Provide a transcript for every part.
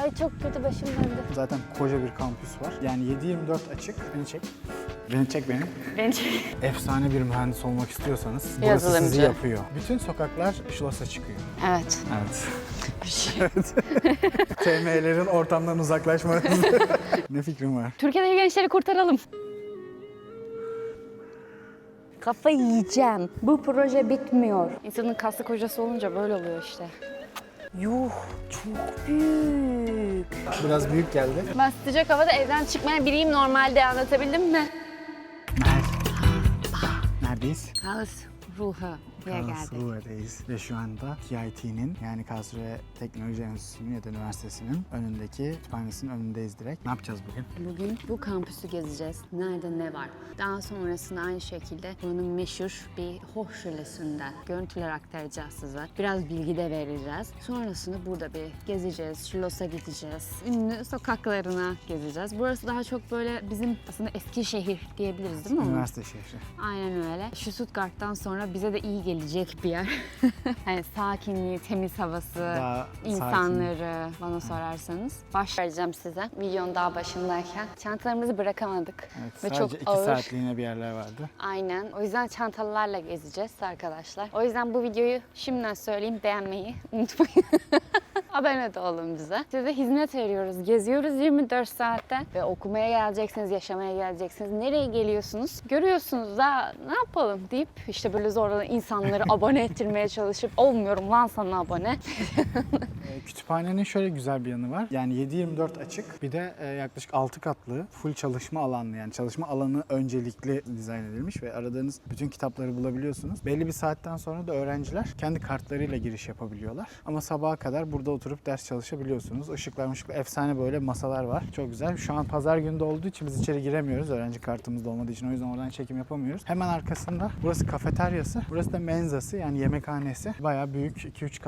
Ay çok kötü, başım döndü. Zaten koca bir kampüs var. Yani 7/24 açık. Beni çek. Beni çek beni. Beni çek. Efsane bir mühendis olmak istiyorsanız burası Yazılımcı. sizi yapıyor. Bütün sokaklar Schloss'a çıkıyor. Evet. Evet. TM'lerin ortamdan uzaklaşması. Ne fikrim var? Türkiye'deki gençleri kurtaralım. Kafayı yiyeceğim. Bu proje bitmiyor. İnsanın kaslı kocası olunca böyle oluyor işte. Yuh, çok büyük. Biraz büyük geldi. Ben sıcak havada evden çıkmayan biriyim normalde, anlatabildim mi? Neredeyiz? Karlsruhe geldik. Karlsruhe'deyiz ve şu anda KIT'nin yani Karlsruhe Teknoloji Enstitüsü'nün ya da üniversitesinin önündeki kütüphanesinin önündeyiz direkt. Ne yapacağız bugün? Bugün bu kampüsü gezeceğiz. Nerede ne var? Daha sonrasında aynı şekilde buranın meşhur bir Hochschulesi'nden görüntüler aktaracağız size. Biraz bilgi de vereceğiz. Sonrasında burada bir gezeceğiz. Schloss'a gideceğiz. Ünlü sokaklarına gezeceğiz. Burası daha çok böyle bizim aslında eski şehir diyebiliriz değil mi? Üniversite şehri. Aynen öyle. Şu Stuttgart'tan sonra bize de iyi gelecek bir yer. Yani sakinliği, temiz havası, Daha insanları bana sorarsanız. Başlayacağım size videonun daha başındayken. Çantalarımızı bırakamadık. Evet, Ve sadece çok 2 ağır. saatliğine bir yerler vardı. Aynen. O yüzden çantalılarla gezeceğiz arkadaşlar. O yüzden bu videoyu şimdiden söyleyeyim, beğenmeyi unutmayın. Abone de olun bize. Size hizmet veriyoruz. Geziyoruz 24 saatte. Ve okumaya geleceksiniz, yaşamaya geleceksiniz. Nereye geliyorsunuz? Görüyorsunuz da ne yapalım deyip işte böyle zorla insanları abone ettirmeye çalışıp olmuyorum lan sana abone. Kütüphanenin şöyle güzel bir yanı var. Yani 7/24 açık. Bir de yaklaşık 6 katlı full çalışma alanlı, yani çalışma alanı öncelikli dizayn edilmiş ve aradığınız bütün kitapları bulabiliyorsunuz. Belli bir saatten sonra da öğrenciler kendi kartlarıyla giriş yapabiliyorlar. Ama sabaha kadar burada oturup ders çalışabiliyorsunuz. Işıklar efsane böyle masalar var. Çok güzel. Şu an pazar günü de olduğu için biz içeri giremiyoruz. Öğrenci kartımız da olmadığı için o yüzden oradan çekim yapamıyoruz. Hemen arkasında burası kafeteryası. Burası da menzası, yani yemekhanesi. Bayağı büyük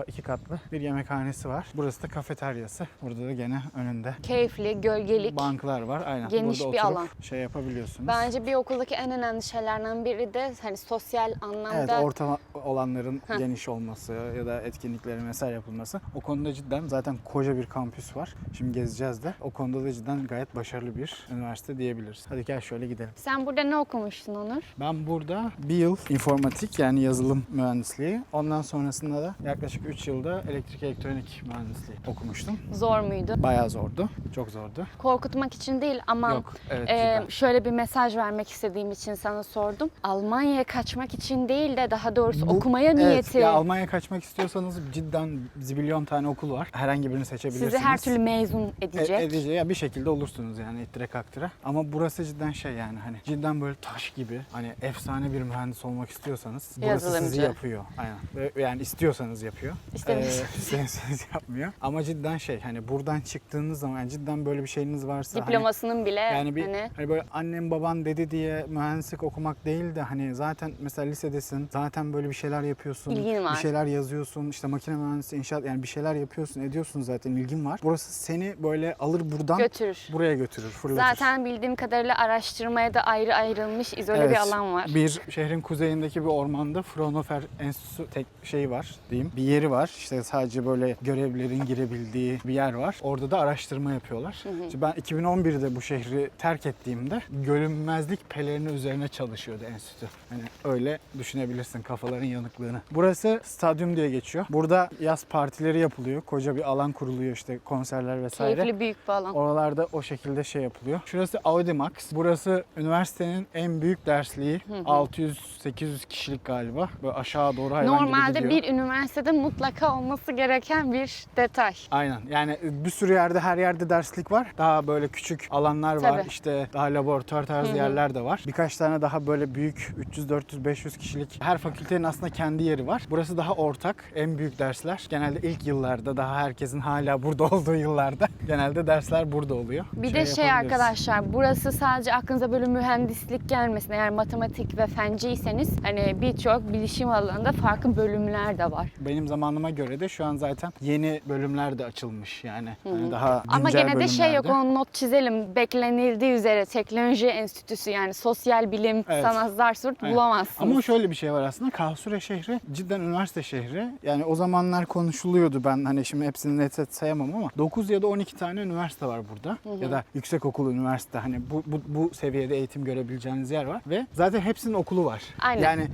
2 katlı bir yemekhanesi var. Burası da kafeteryası. Burada da gene önünde Keyifli, gölgelik. banklar var. Aynen. Geniş Burada bir oturup alan. şey yapabiliyorsunuz. Bence bir okuldaki en önemli şeylerden biri de hani sosyal anlamda. Evet, orta olanların geniş olması ya da etkinliklerin vesaire yapılması. O konuda cidden zaten koca bir kampüs var. Şimdi gezeceğiz de. O konuda da cidden gayet başarılı bir üniversite diyebiliriz. Hadi gel şöyle gidelim. Sen burada ne okumuştun Onur? Ben burada bir yıl informatik, yani yazılım mühendisliği. Ondan sonrasında da yaklaşık 3 yılda elektrik elektronik mühendisliği okumuştum. Zor muydu? Bayağı zordu. Çok zordu. Korkutmak için değil ama Yok, evet, cidden. şöyle bir mesaj vermek istediğim için sana sordum. Almanya'ya kaçmak için değil de daha doğrusu okumaya niyeti. Evet, ya Almanya'ya kaçmak istiyorsanız cidden zibilyon tane okul var. Herhangi birini seçebilirsiniz. Sizi her türlü mezun edecek. Edecek. Ya bir şekilde olursunuz yani ittire kaktıra. Ama burası cidden şey, yani hani cidden böyle taş gibi, hani efsane bir mühendis olmak istiyorsanız burası Yazılımcı. sizi yapıyor. Aynen. Ve yani istiyorsanız yapıyor. İstemiyorsanız. İstemiyorsanız yapmıyor. Ama cidden şey, hani buradan çıktığınız zaman yani cidden böyle bir şeyiniz varsa Diplomasının bile yani bir hani hani böyle annem baban dedi diye mühendislik okumak değil de hani zaten mesela lisedesin, zaten böyle bir şeyler yapıyorsun. İlgin var. Bir şeyler yazıyorsun, işte makine mühendisi, inşaat, yani bir şeyler yapıyorsun, ediyorsun, zaten ilgin var. Burası seni böyle alır buradan götürür. buraya götürür, fırlatır. Zaten bildiğim kadarıyla araştırmaya da ayrı ayrılmış izole Evet, bir alan var. Bir şehrin kuzeyindeki bir ormanda Fraunhofer Enstitüsü şeyi var diyeyim. Bir yeri var. İşte sadece böyle görevlilerin girebildiği bir yer var. Orada da araştırma yapıyorlar. İşte ben 2011'de bu şehri terk ettiğimde görünmezlik pelerini üzerine çalışıyordu enstitü. Hani öyle düşünebilirsin kafaların yanıklığını. Burası stadyum diye geçiyor. Burada yaz partileri yapılıyor. Koca bir alan kuruluyor, işte konserler vesaire. Keyifli büyük bir alan. Oralarda o şekilde şey yapılıyor. Şurası Audimax. Burası üniversitenin en büyük dersliği. 600-800 kişilik galiba. Böyle aşağı doğru hayvan gibi Normalde gidiyor. bir üniversitede mutlaka olması gereken bir detay. Aynen. Yani bir sürü yerde, her yerde derslik var. Daha böyle küçük alanlar var. Tabii. İşte daha laboratuvar tarzı yerler de var. Birkaç tane daha böyle büyük 300, 400, 500 kişilik. Her fakültenin aslında kendi yeri var. Burası daha ortak. En büyük dersler. Genelde ilk yıllarda, daha herkesin hala burada olduğu yıllarda genelde dersler burada oluyor. Bir de şey yapabiliriz. arkadaşlar, burası sadece aklınıza böyle mühendislik gelmesin. Eğer matematik ve fenciyseniz hani birçok bilişim alanında farklı bölümler de var. Benim zamanıma göre de şu an zaten yeni bölümler de açılmış yani. Hani daha güncel Ama gene de şey yok, bölümlerde. onu not çizelim. Beklenildiği üzere teknoloji enstitüsü, yani sosyal bilim, Evet. sanat, zart Evet. bulamazsınız. Ama şöyle bir şey var aslında. Karlsruhe şehri cidden üniversite şehri. Yani o zamanlar konuşuluyordu, ben hani şimdi Şimdi hepsini net sayamam ama 9 ya da 12 tane üniversite var burada. Ya da yüksekokul, üniversite, hani bu seviyede eğitim görebileceğiniz yer var ve zaten hepsinin okulu var. Aynen. Yani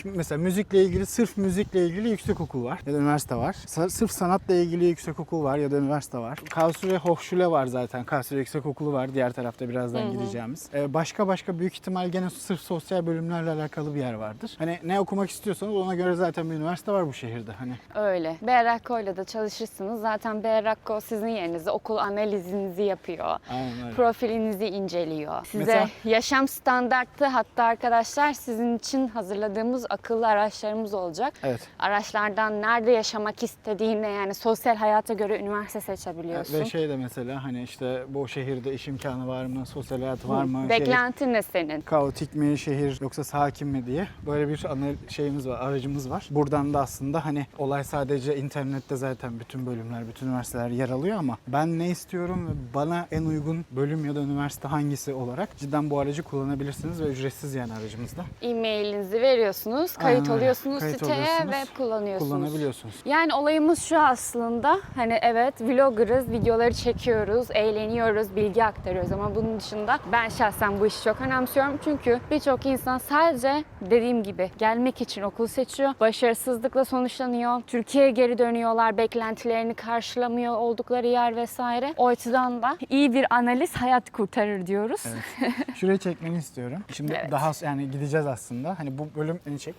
mesela müzikle ilgili, sırf müzikle ilgili yüksekokul var ya da üniversite var. Sırf sanatla ilgili yüksekokul var ya da üniversite var. Karlsruhe Hochschule var zaten. Karlsruhe Yüksekokulu var. Diğer tarafta birazdan gideceğimiz. Başka büyük ihtimal gene sırf sosyal bölümlerle alakalı bir yer vardır. Hani ne okumak istiyorsanız ona göre zaten bir üniversite var bu şehirde. Hani Öyle. BRK'yla da çalışırsınız. Zaten BRK sizin yerinize okul analizinizi yapıyor. aynen öyle. Profilinizi inceliyor. Size Mesela- yaşam standartı, hatta arkadaşlar sizin için hazırladığımız akıllı araçlarımız olacak. Evet. Araçlardan nerede yaşamak istediğine, yani sosyal hayata göre üniversite seçebiliyorsun. Ve şey de mesela hani işte bu şehirde iş imkanı var mı, sosyal hayat var mı? Beklentin ne senin? Kaotik mi şehir yoksa sakin mi diye böyle bir şeyimiz var, aracımız var. Buradan da aslında hani olay sadece internette zaten bütün bölümler, bütün üniversiteler yer alıyor ama ben ne istiyorum ve bana en uygun bölüm ya da üniversite hangisi olarak cidden bu aracı kullanabilirsiniz ve ücretsiz yani aracımızda. E-mailinizi veriyorsunuz, kayıt Aynen öyle. oluyorsunuz Kayıt siteye oluyorsunuz, ve kullanıyorsunuz. Kullanabiliyorsunuz. Yani olayımız şu aslında, hani evet vloggerız, videoları çekiyoruz, eğleniyoruz, bilgi aktarıyoruz ama bunun dışında ben şahsen bu işi çok önemsiyorum. Çünkü birçok insan sadece dediğim gibi gelmek için okul seçiyor, başarısızlıkla sonuçlanıyor, Türkiye'ye geri dönüyorlar, beklentilerini karşılamıyor oldukları yer vesaire. O açıdan da iyi bir analiz hayat kurtarır diyoruz. Evet. Şurayı çekmeni istiyorum. Şimdi Evet. daha yani gideceğiz aslında. Hani bu bölüm beni çek.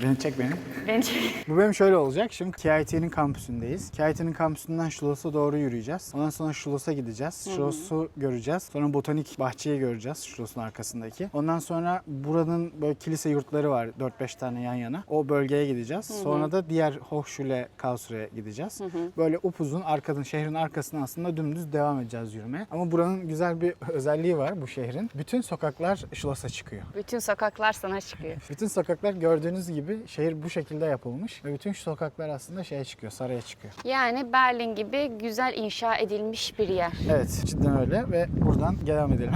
Beni çek beni. Bence Bu bölüm şöyle olacak. Şimdi KIT'nin kampüsündeyiz. KIT'nin kampüsünden Schloss'a doğru yürüyeceğiz. Ondan sonra Schloss'a gideceğiz. Schloss'u göreceğiz. Sonra botanik bahçeyi göreceğiz Schloss'un arkasındaki. Ondan sonra buranın böyle kilise yurtları var 4-5 tane yan yana. O bölgeye gideceğiz. Sonra da diğer Hochschule Karlsruhe'ye gideceğiz. Böyle upuzun şehrin arkasına aslında dümdüz devam edeceğiz yürümeye. Ama buranın güzel bir özelliği var bu şehrin. Bütün sokaklar Schloss'a çıkıyor. bütün sokaklar sana çıkıyor. Bütün sokaklar gördüğünüz gibi şehir bu şekilde yapılmış ve bütün şu sokaklar aslında şeye çıkıyor, saraya çıkıyor. Yani Berlin gibi güzel inşa edilmiş bir yer. Evet, cidden öyle ve buradan devam edelim.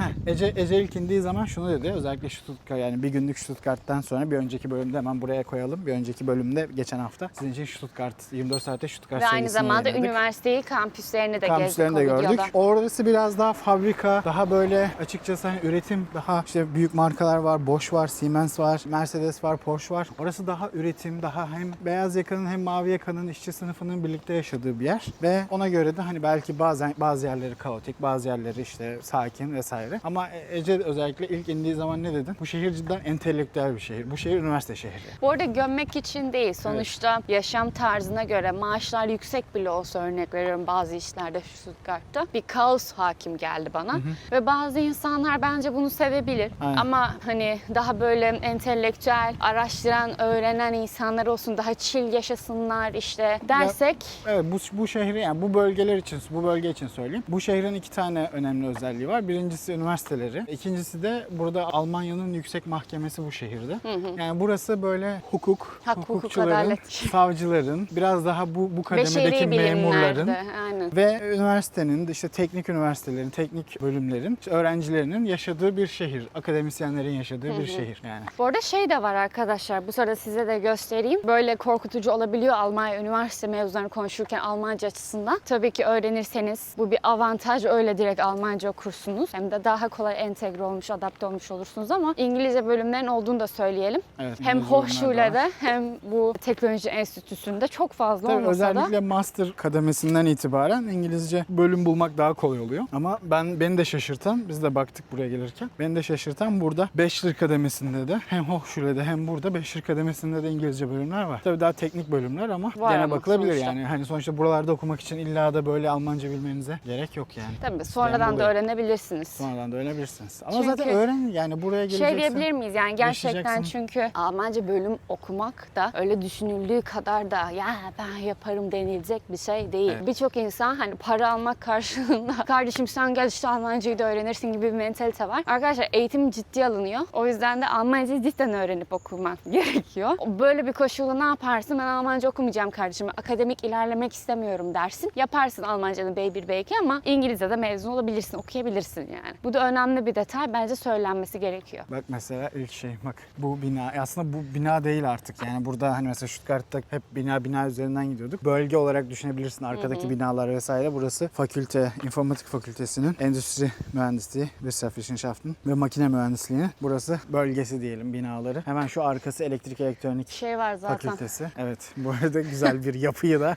Ece ilk indiği zaman şunu dedi, özellikle Stuttgart, yani bir günlük Stuttgart'tan sonra bir önceki bölümde hemen buraya koyalım. Bir önceki bölümde geçen hafta sizin için Stuttgart, 24 saatte Stuttgart Ve aynı serisini zamanda yayınladık. üniversiteyi, kampüslerini de Kampüslerini de gezdik o gördük. videoda. Orası biraz daha fabrika, daha böyle açıkçası hani üretim, daha işte büyük markalar var, Bosch var, Siemens var, Mercedes var, Porsche var. Orası daha üretim, daha hem beyaz yakanın hem mavi yakanın işçi sınıfının birlikte yaşadığı bir yer ve ona göre de hani belki bazı yerleri kaotik, bazı yerleri işte sakin vesaire. Ama Ece özellikle ilk indiği zaman ne dedin? Bu şehir cidden entelektüel bir şehir. Bu şehir üniversite şehri. Bu arada gömmek için değil. Sonuçta yaşam tarzına göre maaşlar yüksek bile olsa, örnek veriyorum bazı işlerde Stuttgart'ta bir kaos hakim geldi bana. Ve bazı insanlar bence bunu sevebilir. Aynen. Ama hani daha böyle entelektüel, araştıran, öğrenen insanlar olsun, daha chill yaşasınlar işte dersek. Evet, bu şehri, yani bu bölge için söyleyeyim. Bu şehrin iki tane önemli özelliği var. Birincisi üniversiteleri. İkincisi de burada Almanya'nın yüksek mahkemesi bu şehirde. Yani burası böyle hukuk, Hak, hukuk, hukukçuların, adalet. savcıların, biraz daha bu kademedeki Beşeri memurların bilimlerde, aynen. ve üniversitenin, işte teknik üniversitelerin, teknik bölümlerin, işte öğrencilerinin yaşadığı bir şehir. Akademisyenlerin yaşadığı bir şehir yani. Bu arada şey de var arkadaşlar, bu sırada size de göstereyim. Böyle korkutucu olabiliyor Almanya üniversite mezunları konuşurken Almanca açısından. Tabii ki öğrenirseniz bu bir avantaj, öyle direkt Almanca okursunuz. Hem de daha kolay entegre olmuş, adapte olmuş olursunuz ama İngilizce bölümlerin olduğunu da söyleyelim. Evet, Hem İngilizce bölümler de var. Hochschule'de hem bu teknoloji enstitüsünde çok fazla Tabii olmasa da. özellikle master kademesinden itibaren İngilizce bölüm bulmak daha kolay oluyor. Ama beni de şaşırtan, biz de baktık buraya gelirken, beni de şaşırtan burada Bachelor kademesinde de hem Hochschule'de hem burada Bachelor kademesinde de İngilizce bölümler var. Tabii daha teknik bölümler ama Var gene ama bakılabilir sonuçta. yani. Hani sonuçta buralarda okumak için illa da böyle Almanca bilmenize gerek yok yani. Tabii sonradan Yani da öğrenebilirsiniz. Sonradan da öğrenebilirsiniz. Ama Çünkü zaten öğrenin yani, buraya geleceksin. Şey diyebilir miyiz yani gerçekten, yaşayacaksın. çünkü Almanca bölüm okumak da öyle düşünüldüğü kadar da ya ben yaparım denilecek bir şey değil. Evet. Birçok insan hani para almak karşılığında kardeşim sen gel işte Almancayı da öğrenirsin gibi bir mentalite var. Arkadaşlar eğitim ciddiye alınıyor. O yüzden de Almancayı cidden öğrenip okumak gerekiyor. gerekiyor. Böyle bir koşulda ne yaparsın? Ben Almanca okumayacağım kardeşim. Akademik ilerlemek istemiyorum dersin. Yaparsın Almancanın B1 B2 ama İngilizce'de mezun olabilirsin, okuyabilirsin yani. Bu da önemli bir detay. Bence söylenmesi gerekiyor. Bak mesela ilk şey bak bu bina aslında bu bina değil artık. Yani burada hani mesela Stuttgart'ta hep bina üzerinden gidiyorduk. Bölge olarak düşünebilirsin arkadaki binalar vesaire. Burası fakülte, informatik fakültesinin endüstri mühendisliği, Wirtschaftswissenschaften ve makine mühendisliğinin burası bölgesi diyelim binaları. Hemen şu arkası elektrik elektronik Şey var zaten. fakültesi. Evet bu arada güzel bir yapıyı da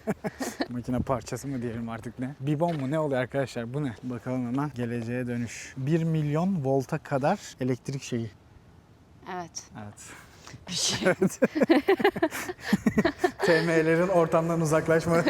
makine parçası mı diyelim artık ne? Bibon mu ne oluyor arkadaşlar bu ne? Bakalım hemen geleceğe dönüş. 1 milyon volta kadar elektrik şeyi. Evet. Evet. Bir şey. Evet. TM'lerin ortamdan uzaklaşması.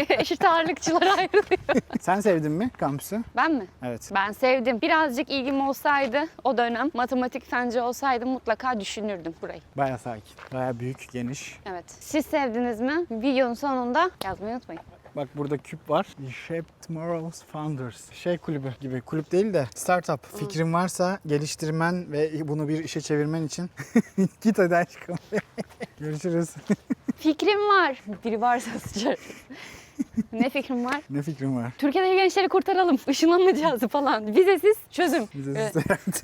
Eşit ağırlıkçılar ayrılıyor. Sen sevdin mi kampüsü? Ben mi? Evet. Ben sevdim. Birazcık ilgim olsaydı o dönem matematik fence olsaydı mutlaka düşünürdüm burayı. Baya sakin, baya büyük, geniş. Evet. Siz sevdiniz mi? Videonun sonunda yazmayı unutmayın. Bak burada küp var. Shape Tomorrow's Founders. Şey kulübü gibi. Kulüp değil de startup. Fikrin varsa geliştirmen ve bunu bir işe çevirmen için git hadi aşkım. Görüşürüz. Fikrim var. Biri varsa sıçar. Ne fikrim var? Ne fikrin var? Türkiye'deki gençleri kurtaralım. Işınlanma cihazı falan. Vizesiz çözüm.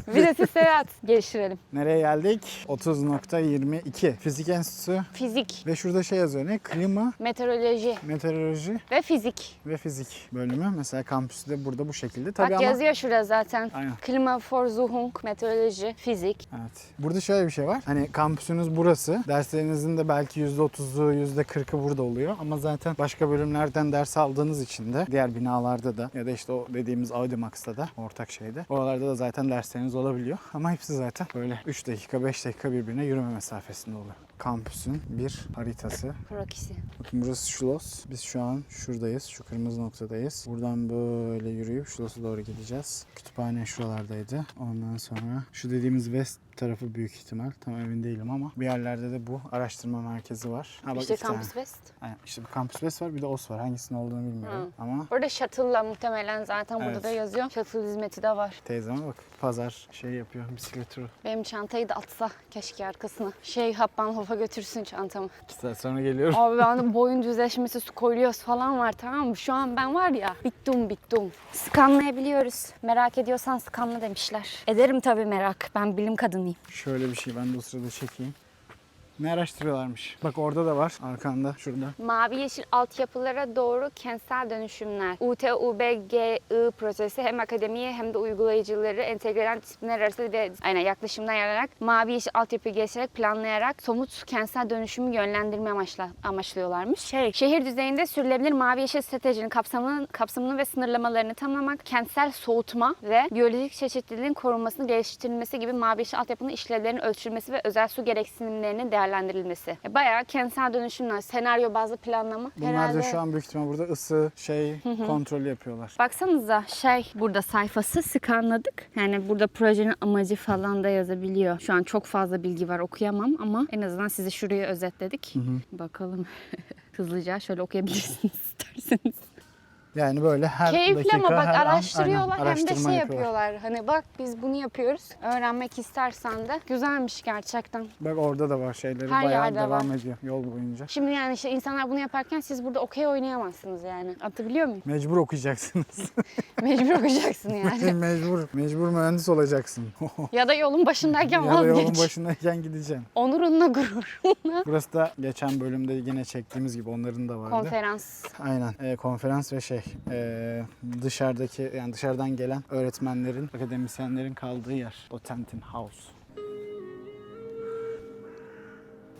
Vizesiz seyahat geliştirelim. Nereye geldik? 30.22. Fizik Enstitüsü. Fizik, Ve şurada şey yazıyor ne? Klima, meteoroloji meteoroloji ve fizik. ve fizik bölümü. Mesela kampüsü de burada bu şekilde. Tabii Bak ama yazıyor şurada zaten. Aynen. Klimaforschung, meteoroloji, fizik. evet. Burada şöyle bir şey var. Hani kampüsünüz burası. Derslerinizin de belki %30'u, %40'ı burada oluyor. Ama zaten başka bölümlerden ders aldığınız için de diğer binalarda da ya da işte o dediğimiz Audimax'ta da ortak şeyde. Oralarda da zaten dersleriniz olabiliyor. Ama hepsi zaten böyle 3 dakika, 5 dakika birbirine yürüme mesafesinde oluyor. Kampüsün bir haritası. Prokisi. Bakın burası Schloss. Biz şu an şuradayız. Şu kırmızı noktadayız. Buradan böyle yürüyüp Schloss'a doğru gideceğiz. Kütüphane şuralardaydı. Ondan sonra şu dediğimiz West tarafı büyük ihtimal. Tam emin değilim ama bir yerlerde de bu araştırma merkezi var. Ha, bak İşte iki tane. Campus West. Aynen, işte bu Campus West var bir de OS var. Hangisinin olduğunu bilmiyorum ama Orada shuttle'la muhtemelen zaten burada Evet. da yazıyor. Shuttle hizmeti de var. teyzeme bak pazar şey yapıyor bisiklet turu. Benim çantayı da atsa keşke arkasına. Hoppenhof'a götürsün çantamı. 2 saat sonra geliyorum. Abi bende boyun düzleşmesi, skolyoz falan var, tamam mı? Şu an ben var ya bittim. Skanlayabiliyoruz. Merak ediyorsan skanla demişler. Ederim tabii merak. Ben bilim kadınıyım. Şöyle bir şey ben de o sırada çekeyim. Ne araştırıyorlarmış? Bak orada da var arkanda şurada. Mavi yeşil altyapılara doğru kentsel dönüşümler. UTUBGI projesi hem akademiye hem de uygulayıcıları entegre eden disiplinler arası ve yaklaşımdan yararlayarak mavi yeşil altyapı geliştirerek planlayarak somut kentsel dönüşümü yönlendirme amaçlıyorlarmış. Şehir düzeyinde sürülebilir mavi yeşil stratejinin kapsamını ve sınırlamalarını tamamlamak, kentsel soğutma ve biyolojik çeşitliliğin korunmasını geliştirilmesi gibi mavi yeşil altyapının işlevlerinin ölçülmesi ve özel su gereksinimlerinin değerlendirilmesi. Bayağı kentsel dönüşümler, senaryo bazlı planlama. Bunlar Herhalde... da şu an büyük ihtimal burada ısı kontrolü yapıyorlar. Baksanıza burada sayfası skanladık. Yani burada projenin amacı falan da yazabiliyor. Şu an çok fazla bilgi var, okuyamam ama en azından size şurayı özetledik. Bakalım hızlıca şöyle okuyabilirsiniz isterseniz. Yani böyle her Keyifli dakika ama bak her an, araştırıyorlar aynen, hem de araştırma yapıyorlar. Hani bak biz bunu yapıyoruz. Öğrenmek istersen de güzelmiş gerçekten. Bak orada da var şeyleri Her bayağı yerde devam var. ediyor yol boyunca. Şimdi yani işte insanlar bunu yaparken siz burada okey oynayamazsınız yani. Anlatabiliyor muyum? Mecbur okuyacaksınız. Mecbur okuyacaksın yani. mecbur mühendis olacaksın. Ya da yolun başındayken Ya da yolun vazgeç. başındayken gideceksin. Onurunla gururunla. Burası da geçen bölümde yine çektiğimiz gibi onların da vardı. Konferans. Aynen konferans ve dışarıdan gelen öğretmenlerin, akademisyenlerin kaldığı yer. O Tentin House.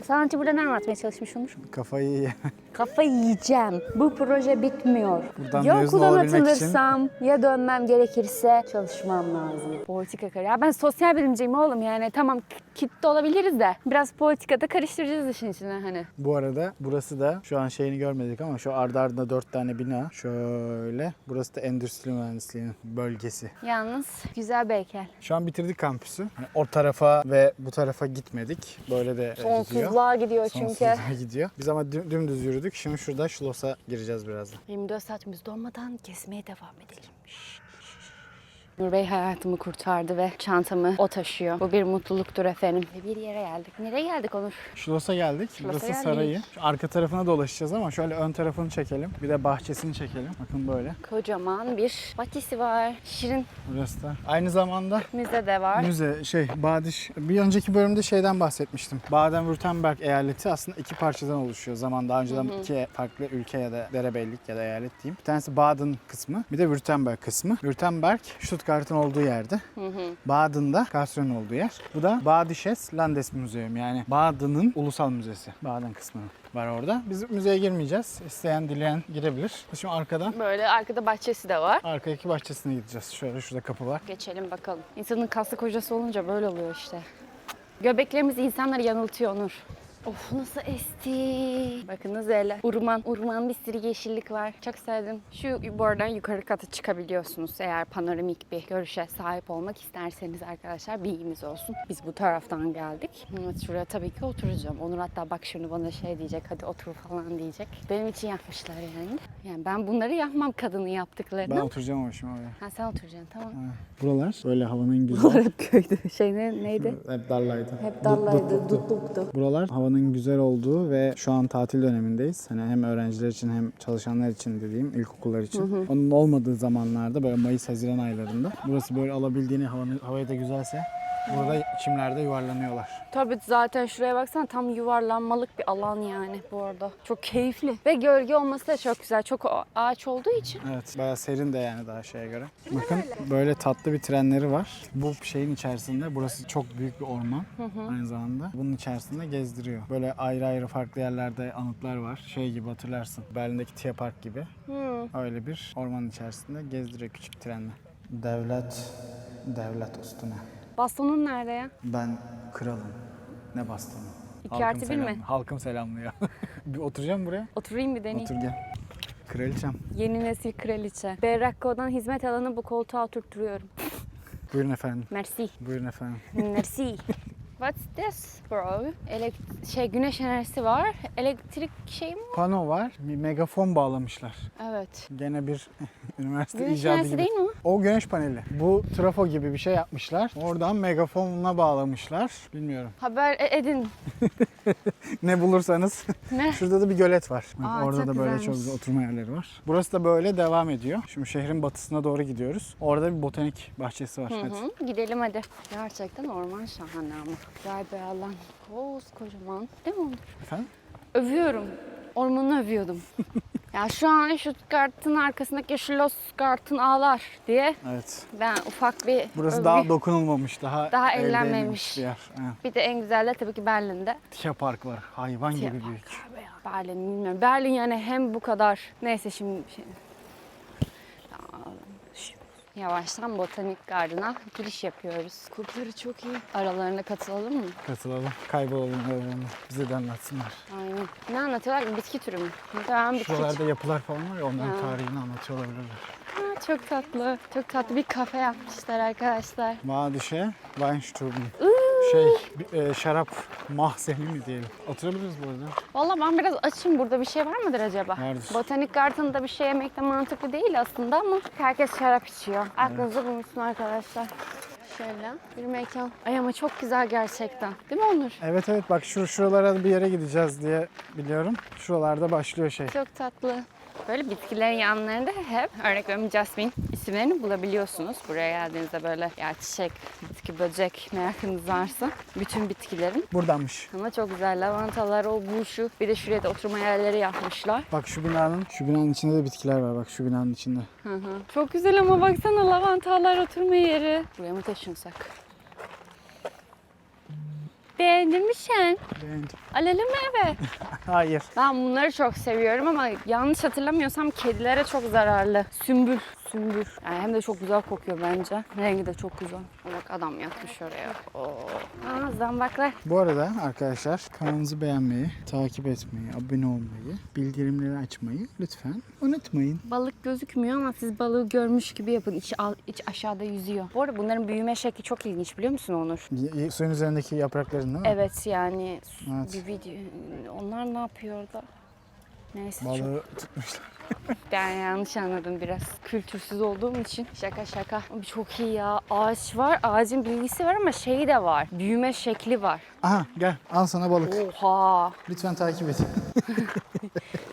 Sanatçı burada ne anlatmaya çalışmış olmuş? Kafayı ye. Kafayı yiyeceğim. Bu proje bitmiyor. Buradan Ya mezun okuldan olabilmek atılırsam ya dönmem gerekirse çalışmam lazım. Politika kariyer. Ben sosyal bilimciyim oğlum yani. Tamam kitle olabiliriz de biraz politikada karıştıracağız işin içine hani. Bu arada burası da şu an şeyini görmedik ama şu ardı ardına 4 tane bina. Şöyle. Burası da endüstri mühendisliğinin bölgesi. Yalnız güzel bir heykel. Şu an bitirdik kampüsü. Yani o tarafa ve bu tarafa gitmedik. Böyle de gidiyor. Sonsuzluğa gidiyor çünkü. Sonsuzluğa gidiyor. Biz ama dümdüz yürüdük. Şimdi şurada Schloss'a gireceğiz birazdan. 24 saatimiz dolmadan gezmeye devam edelim. Nur Bey hayatımı kurtardı ve çantamı o taşıyor. Bu bir mutluluktur efendim. Ve bir yere geldik. Nereye geldik Onur? Şlos'a geldik. Burası geldik. sarayı. Şu arka tarafına dolaşacağız ama şöyle ön tarafını çekelim. Bir de bahçesini çekelim. Bakın böyle. Kocaman bir bahçesi var. Şirin Burası da. Aynı zamanda müze de var. müze, Badiş. Bir önceki bölümde şeyden bahsetmiştim. Baden-Württemberg eyaleti aslında iki parçadan oluşuyor. Daha önceden iki farklı ülke ya da derebeylik ya da eyalet diyeyim. Bir tanesi Baden kısmı, bir de Württemberg kısmı. Württemberg, Stuttgart'ın olduğu yerde. Baden'da Karlsruhe'nin olduğu yer. Bu da Badisches Landesmuseum, yani Baden'ın ulusal müzesi. Baden kısmı var orada. Biz müzeye girmeyeceğiz. İsteyen, dileyen girebilir. Şimdi arkadan, Böyle arkada bahçesi de var. arkadaki bahçesine gideceğiz. Şöyle şurada kapı var. Geçelim bakalım. İnsanın kaslı kocası olunca böyle oluyor işte. Göbeklerimiz insanları yanıltıyor Onur. Of nasıl esti. Bakınız öyle. Urman bir sürü yeşillik var. Çok sevdim. Şu buradan yukarı kata çıkabiliyorsunuz eğer panoramik bir görüşe sahip olmak isterseniz arkadaşlar, bilginiz olsun. Biz bu taraftan geldik. Evet, şuraya tabii ki oturacağım. Onur hatta bak şimdi bana şey diyecek, hadi otur falan diyecek. Benim için yapmışlar yani. Yani ben bunları yapmam kadının yaptıklarını. Ben oturacağım ama şimdi oraya. Ha, sen oturacaksın tamam. Buralar böyle havanın güzel. Hep köydü. Neydi? Hep darlaydı. Hep dallaydı, dutluktu. Buralar havanın güzel olduğu ve şu an tatil dönemindeyiz. Hani hem öğrenciler için hem çalışanlar için dediğim ilkokullar için. Onun olmadığı zamanlarda böyle Mayıs-Haziran aylarında burası böyle alabildiğini havaya da güzelse burada çimlerde yuvarlanıyorlar. Tabii zaten şuraya baksana, tam yuvarlanmalık bir alan yani bu arada. Çok keyifli. Ve gölge olması da çok güzel. Çok ağaç olduğu için. Evet, bayağı serin de yani daha şeye göre. Bakın böyle tatlı bir trenleri var. Bu şeyin içerisinde, burası çok büyük bir orman aynı zamanda. Bunun içerisinde gezdiriyor. Böyle ayrı ayrı farklı yerlerde anıtlar var. Şey gibi hatırlarsın. Berlin'deki Tia Park gibi. Öyle bir ormanın içerisinde gezdiriyor küçük trenle. Devlet üstüne. Bastonun nerede ya? Ben kralım. Ne bastonu? 2+1 mi? Halkım selamlıyor. Bir oturacağım buraya. Oturayım bir deneyim. Otur gel. Kraliçem. Yeni nesil kraliçe. Berrakko'dan hizmet alanı bu koltuğa oturtturuyorum. Buyurun efendim. Merci. Buyurun efendim. Merci. What's this bro? Güneş enerjisi var. Elektrik şey mi? Pano var. Bir megafon bağlamışlar. Evet. Gene bir üniversite Güneş icadı enerjisi gibi. değil mi o? O güneş paneli. Bu trafo gibi bir şey yapmışlar. Oradan megafonuna bağlamışlar. Bilmiyorum. Haber edin. Ne bulursanız. Ne? Şurada da bir gölet var. Bak, Aa, orada çok da böyle güzelmiş. çok güzel oturma yerleri var. Burası da böyle devam ediyor. Şimdi şehrin batısına doğru gidiyoruz. Orada bir botanik bahçesi var. Hadi. Gidelim hadi. Gerçekten orman şahane ama. Güzel bir alan. Kocaman. Değil mi Onur? Efendim? Övüyorum. Ormanı övüyordum. Ya şu an Stuttgart'ın arkasındaki Schlossgarten ağlar diye Evet. ben ufak bir Burası övgü- daha dokunulmamış, daha elde ellenmemiş. edilmemiş bir yer. Evet. Bir de en güzel de tabii ki Berlin'de. Tia Park var. Hayvan gibi büyük. Berlin bilmiyorum. Berlin yani hem bu kadar. Neyse şimdi yavaştan Botanik Garden'a giriş yapıyoruz. Kurtları çok iyi. Aralarına katılalım mı? Katılalım. Kaybolalım aralarında. Bize de anlatsınlar. Aynen. Ne anlatıyorlar? Bitki türü mü? Muhtemelen bitki türü. Şuralarda yapılar falan var ya, onların Ha. tarihini anlatıyor olabilirler. Ha, çok tatlı. Çok tatlı bir kafe yapmışlar arkadaşlar. Madişe Weinstuben. Şarap mahzeni mi diyelim. Oturabiliriz bu arada. Vallahi ben biraz açım. Burada bir şey var mıdır acaba? Vardır. Botanik Garden'da bir şey yemek de mantıklı değil aslında ama herkes şarap içiyor. Aklınızda bulunsun arkadaşlar. Şöyle bir mekan. Ay ama çok güzel gerçekten. Değil mi Onur? Evet bak şuralara bir yere gideceğiz diye biliyorum. Şuralarda başlıyor şey. Çok tatlı. Böyle bitkilerin yanlarında hep örnek veriyorum jasmin isimlerini bulabiliyorsunuz. Buraya geldiğinizde böyle ya çiçek, bitki, böcek merakınız varsa bütün bitkilerin. Buradanmış. Ama çok güzel lavantalar, o bu şu. Bir de şuraya da oturma yerleri yapmışlar. Bak şu binanın içinde de bitkiler var. Bak şu binanın içinde. Hı hı. Çok güzel ama baksana lavantalar, oturma yeri. Buraya mı taşınsak? Beğendin mi sen? Beğendim. Alalım mı eve? Hayır. Ben bunları çok seviyorum ama yanlış hatırlamıyorsam kedilere çok zararlı. Sümbül. Yani hem de çok güzel kokuyor bence. Rengi de çok güzel. Bak adam yatmış oraya. Aa, zambaklar. Bu arada arkadaşlar kanalımızı beğenmeyi, takip etmeyi, abone olmayı, bildirimleri açmayı lütfen unutmayın. Balık gözükmüyor ama siz balığı görmüş gibi yapın. İç aşağıda yüzüyor. Bu arada bunların büyüme şekli çok ilginç, biliyor musun Onur? Suyun üzerindeki yaprakların değil mi? Evet yani Evet. bir video. Onlar ne yapıyor orada? Neyse çok. Balığı tutmuşlar. Ben yanlış anladım biraz. Kültürsüz olduğum için. Şaka şaka. Abi çok iyi ya. Ağaç var. Ağacın bilgisi var ama şeyi de var. Büyüme şekli var. Aha gel al sana balık. Oha. Lütfen takip et.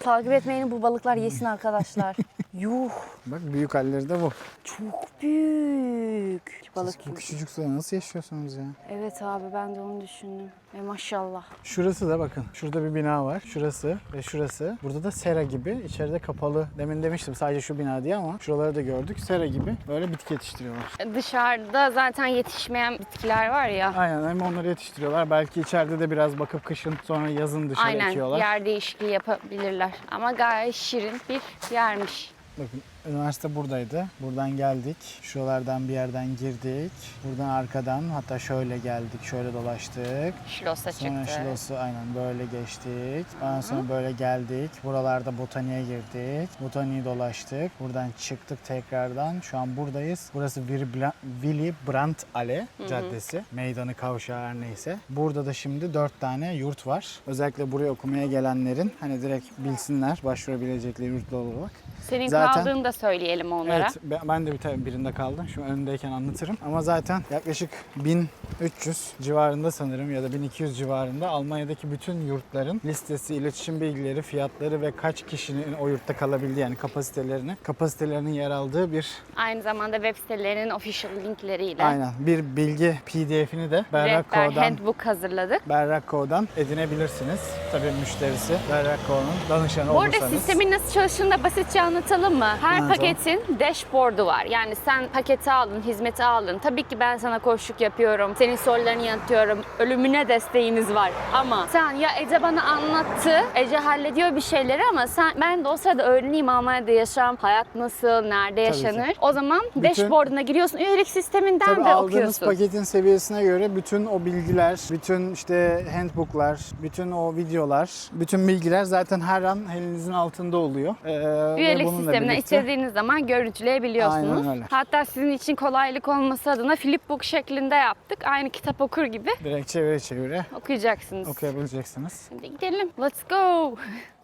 Takip etmeyin, bu balıklar yesin arkadaşlar. Yuh. Bak büyük halleri de bu. Çok büyük. Balık Siz bu gibi. küçücük suda nasıl yaşıyorsunuz ya? Evet abi, ben de onu düşündüm. Maşallah. Şurası da bakın. Şurada bir bina var. Şurası ve şurası. Burada da sera gibi. İçeride kapalı. Demin demiştim sadece şu bina diye ama şuraları da gördük. Sera gibi böyle bitki yetiştiriyorlar. Dışarıda zaten yetişmeyen bitkiler var ya. Aynen hem onları yetiştiriyorlar. Belki içeride de biraz bakıp kışın sonra yazın dışarı Aynen, ekiyorlar. yer değişikliği yapabilirler. Ama gayet şirin bir yermiş. Bakın üniversite buradaydı. Buradan geldik. Şuralardan bir yerden girdik. Buradan arkadan hatta şöyle geldik. Şöyle dolaştık. Şlosa Sonra çıktı. Şilos'u aynen böyle geçtik. Ondan sonra böyle geldik. Buralarda botaniğe girdik. Botaniği dolaştık. Buradan çıktık tekrardan. Şu an buradayız. Burası Willy Brandt Allee Caddesi. Meydanı, kavşağı her neyse. Burada da şimdi 4 tane yurt var. Özellikle buraya okumaya gelenlerin hani direkt bilsinler başvurabilecekleri yurtlar olarak. Senin Zaten- kaldığını da söyleyelim onlara. Evet, ben de birinde kaldım. Şu önündeyken anlatırım. Ama zaten yaklaşık 1300 civarında sanırım ya da 1200 civarında Almanya'daki bütün yurtların listesi, iletişim bilgileri, fiyatları ve kaç kişinin o yurtta kalabildiği yani kapasitelerinin yer aldığı bir Aynı zamanda web sitelerinin official linkleriyle aynen bir bilgi PDF'ini de rehber handbook hazırladık. Berrakko'dan edinebilirsiniz. Tabii müşterisi Berrakko'nun danışanı Bu arada olursanız. sistemin nasıl çalıştığını da basitçe anlatalım mı? Her Anlatalım. paketin dashboard'u var. Yani sen paketi aldın, hizmeti aldın. Tabii ki ben sana koçluk yapıyorum. Senin sorularını yanıtıyorum. Ölümüne desteğiniz var. Ama sen ya Ece bana anlattı. Ece hallediyor bir şeyleri ama ben de o sırada öğreneyim Almanya'da yaşam, hayat nasıl, nerede yaşanır. O zaman dashboard'una giriyorsun. Üyelik sisteminden Tabii de aldığınız okuyorsun. paketin seviyesine göre bütün o bilgiler, bütün işte handbooklar, bütün o videolar, bütün bilgiler zaten her an elinizin altında oluyor. Ve Üyelik bununla sisteminden birlikte- istediğiniz zaman görüntüleyebiliyorsunuz. Aynen öyle. Hatta sizin için kolaylık olması adına flipbook şeklinde yaptık. Aynı kitap okur gibi direkt çevire çevire okuyacaksınız. okuyabileceksiniz. Şimdi gidelim. Let's go.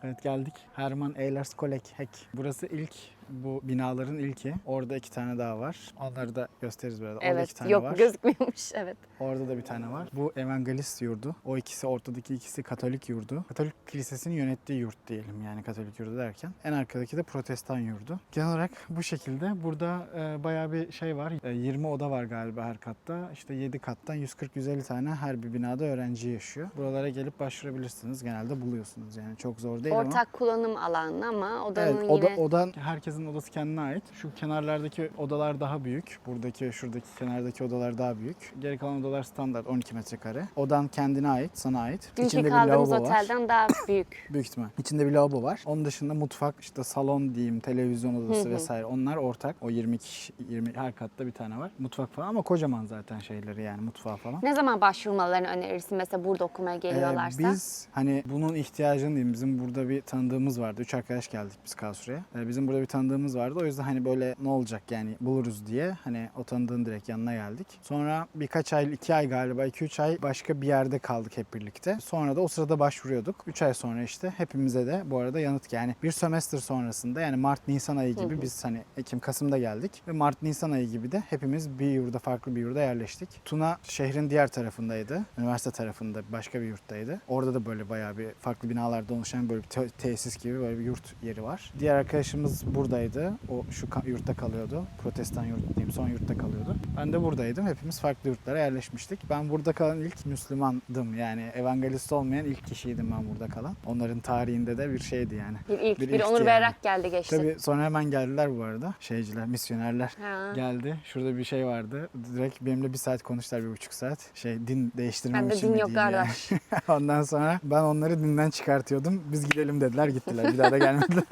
Evet geldik. Hermann Ehlers Kolleg Heck. Burası ilk bu binaların ilki. Orada 2 tane daha var. Onları da gösteririz biraz. Orada 2 Evet, tane yok var. gözükmüyormuş. Evet. Orada da bir tane var. Bu Evangelist yurdu. O ikisi, ortadaki ikisi Katolik yurdu. Katolik kilisesinin yönettiği yurt diyelim yani Katolik yurdu derken. En arkadaki de Protestan yurdu. Genel olarak bu şekilde. Burada bayağı bir şey var. 20 oda var galiba her katta. İşte 7 kattan 140-150 tane her bir binada öğrenci yaşıyor. Buralara gelip başvurabilirsiniz. Genelde buluyorsunuz yani çok zor değil ama. Ortak kullanım alanı ama odanın Evet, yine... odan herkesin odası kendine ait. Şu kenarlardaki odalar daha büyük. Buradaki, şuradaki kenardaki odalar daha büyük. Geri kalan odalar standart 12 metrekare. Odan kendine ait, sana ait. Dünkü İçinde bir kaldığımız lavabo var. otelden daha büyük. Büyük ihtimal. İçinde bir lavabo var. Onun dışında mutfak, işte salon diyeyim, televizyon odası vesaire. Onlar ortak. O 20 kişi, 20 her katta bir tane var. Mutfak falan ama kocaman zaten şeyleri yani mutfağı falan. Ne zaman başvurmalarını önerirsin mesela burada okumaya geliyorlarsa? Biz hani bunun ihtiyacını diyeyim. Bizim burada bir tanıdığımız vardı. 3 arkadaş geldik biz Karlsruhe'ye. Bizim burada bir tanıdığımız vardı. O yüzden hani böyle ne olacak yani buluruz diye hani o tanıdığın direkt yanına geldik. Sonra birkaç ay, 2 ay galiba 2-3 ay başka bir yerde kaldık hep birlikte. Sonra da o sırada başvuruyorduk. 3 ay sonra işte hepimize de bu arada yanıt yani bir sömestr sonrasında yani Mart-Nisan ayı gibi biz hani Ekim-Kasım'da geldik ve Mart-Nisan ayı gibi de hepimiz bir yurda, farklı bir yurda yerleştik. Tuna şehrin diğer tarafındaydı. Üniversite tarafında başka bir yurttaydı. Orada da böyle bayağı bir farklı binalarda oluşan böyle bir tesis gibi böyle bir yurt yeri var. Diğer arkadaşımız buradaydı. O şu yurtta kalıyordu. Protestan yurt diyeyim, son yurtta kalıyordu. Ben de buradaydım. Hepimiz farklı yurtlara yerleşmiştik. Ben burada kalan ilk Müslümandım yani. Evangelist olmayan ilk kişiydim ben burada kalan. Onların tarihinde de bir şeydi yani. Bir ilkti onur yani. berrak geldi geçti. Tabii sonra hemen geldiler bu arada. Şeyciler, misyonerler Ha. geldi. Şurada bir şey vardı. Direkt benimle 1 saat konuştular, 1,5 saat. Din değiştirmem Bende için din mi yok diyeyim yani. kardeş. Ondan sonra ben onları dinden çıkartıyordum. Biz gidelim dediler, gittiler. Bir daha da gelmediler.